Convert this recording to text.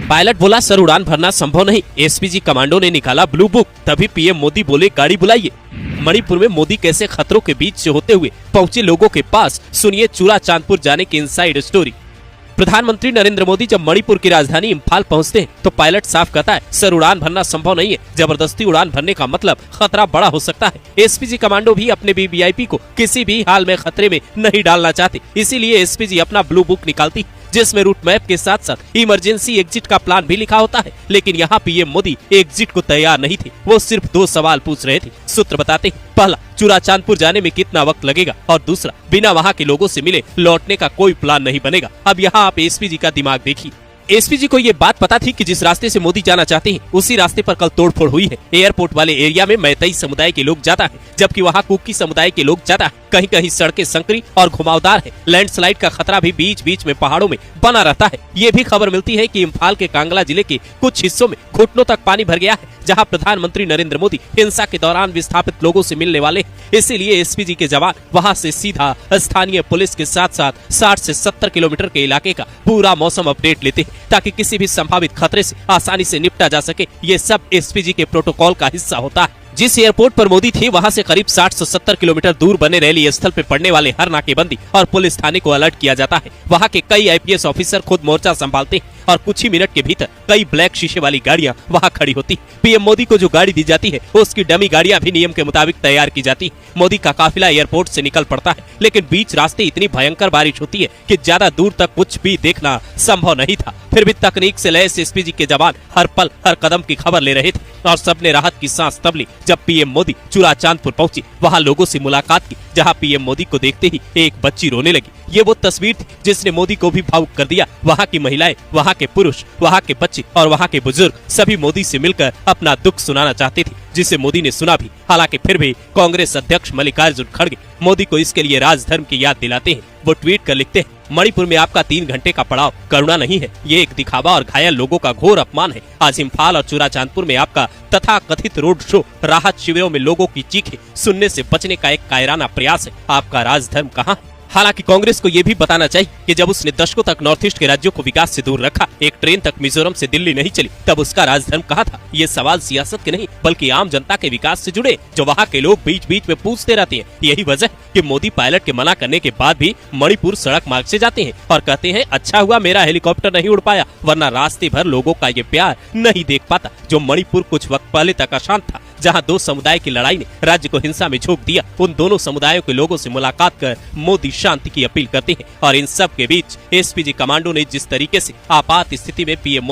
Pilot बोला sir उड़ान भरना संभव नहीं। एसपीजी कमांडो ने निकाला ब्लू बुक। तभी पीएम मोदी बोले गाड़ी बुलाइए। मणिपुर में मोदी कैसे खतरों के बीच से होते हुए पहुंचे लोगों के पास, सुनिए चूड़ाचांदपुर जाने की इनसाइड स्टोरी। प्रधानमंत्री नरेंद्र मोदी जब मणिपुर की राजधानी इम्फाल पहुंचते हैं तो पायलट साफ कहता है सर उड़ान भरना संभव नहीं है। जबरदस्ती उड़ान भरने का मतलब खतरा बड़ा हो सकता है। एसपीजी कमांडो भी अपने वीवीआईपी को किसी भी हाल में खतरे में नहीं डालना चाहते, इसीलिए एसपीजी अपना ब्लू बुक निकालती जिसमें रूट मैप के साथ साथ इमरजेंसी एग्जिट का प्लान भी लिखा होता है। लेकिन यहाँ पीएम मोदी एग्जिट को तैयार नहीं थे, वो सिर्फ 2 सवाल पूछ रहे थे। सूत्र बताते हैं, पहला चूड़ाचांदपुर जाने में कितना वक्त लगेगा, और दूसरा बिना वहाँ के लोगों से मिले लौटने का कोई प्लान नहीं बनेगा। अब यहाँ आप एसपीजी का दिमाग देखिए। एसपीजी को ये बात पता थी कि जिस रास्ते से मोदी जाना चाहते हैं उसी रास्ते पर कल तोड़फोड़ हुई है। एयरपोर्ट वाले एरिया में मैतेई समुदाय के लोग ज्यादा हैं, जबकि वहाँ कुकी समुदाय के लोग ज्यादा हैं। कहीं कहीं सड़कें संकरी और घुमावदार है। लैंडस्लाइड का खतरा भी बीच बीच में पहाड़ों में बना रहता है। ये भी खबर मिलती है कि इम्फाल के कांगला जिले के कुछ हिस्सों में घुटनों तक पानी भर गया है, जहां प्रधानमंत्री नरेंद्र मोदी हिंसा के दौरान विस्थापित लोगों से मिलने वाले हैं। इसीलिए एसपीजी के जवान वहां से सीधा स्थानीय पुलिस के साथ साथ 60 से 70 किलोमीटर के इलाके का पूरा मौसम अपडेट लेते हैं, ताकि किसी भी संभावित खतरे से आसानी से निपटा जा सके। ये सब एसपीजी के प्रोटोकॉल का हिस्सा होता है। जिस एयरपोर्ट पर मोदी थे वहां से करीब 60 से 70 किलोमीटर दूर बने रैली स्थल पर पड़ने वाले हर नाकेबंदी और पुलिस थाने को अलर्ट किया जाता है। वहां के कई आईपीएस ऑफिसर खुद मोर्चा संभालते हैं और कुछ ही मिनट के भीतर कई ब्लैक शीशे वाली गाड़ियां वहां खड़ी होती। पीएम मोदी को जो गाड़ी दी जाती है उसकी डमी गाड़ियां भी नियम के मुताबिक तैयार की जाती। मोदी का काफिला एयरपोर्ट से निकल पड़ता है, लेकिन बीच रास्ते इतनी भयंकर बारिश होती है कि ज्यादा दूर तक कुछ भी देखना संभव नहीं था। फिर भी तकनीक से लैस एसपीजी के जवान हर पल हर कदम की खबर ले रहे थे और सबने राहत की सांस तब ली जब पीएम मोदी चूड़ाचांदपुर पहुंचे। वहां लोगों से मुलाकात की, जहां पीएम मोदी को देखते ही एक बच्ची रोने लगी। ये वो तस्वीर थी जिसने मोदी को भी भावुक कर दिया। वहां की महिलाएं, वहां के पुरुष, वहां के बच्चे और वहां के बुजुर्ग सभी मोदी से मिलकर अपना दुख सुनाना चाहते थे, जिसे मोदी ने सुना भी। हालांकि फिर भी कांग्रेस अध्यक्ष मल्लिकार्जुन खड़गे मोदी को इसके लिए राजधर्म की याद दिलाते हैं। वो ट्वीट कर लिखते हैं, मणिपुर में आपका 3 घंटे का पड़ाव करुणा नहीं है, ये एक दिखावा और घायल लोगों का घोर अपमान है। आज इम्फाल और चूड़ाचांदपुर में आपका तथा कथित रोड शो राहत शिविरों में लोगों की चीखें सुनने से बचने का एक कायराना प्रयास है। आपका राजधर्म कहाँ है? हालांकि कांग्रेस को यह भी बताना चाहिए कि जब उसने दशकों तक नॉर्थ ईस्ट के राज्यों को विकास से दूर रखा, एक ट्रेन तक मिजोरम से दिल्ली नहीं चली, तब उसका राजधर्म कहाँ था? ये सवाल सियासत के नहीं बल्कि आम जनता के विकास से जुड़े, जो वहाँ के लोग बीच बीच में पूछते रहते हैं। यही वजह है कि मोदी पायलट के मना करने के बाद भी मणिपुर सड़क मार्ग से जाते हैं और कहते हैं अच्छा हुआ मेरा हेलीकॉप्टर नहीं उड़ पाया, वरना रास्ते भर लोगों का ये प्यार नहीं देख पाता जो मणिपुर कुछ वक्त पहले तक अशांत था, जहां 2 समुदाय की लड़ाई ने राज्य को हिंसा में झोंक दिया। उन दोनों समुदायों के लोगों से मुलाकात कर मोदी शांति की अपील करते हैं और इन सब के बीच एसपीजी कमांडो ने जिस तरीके से आपात स्थिति में पीएम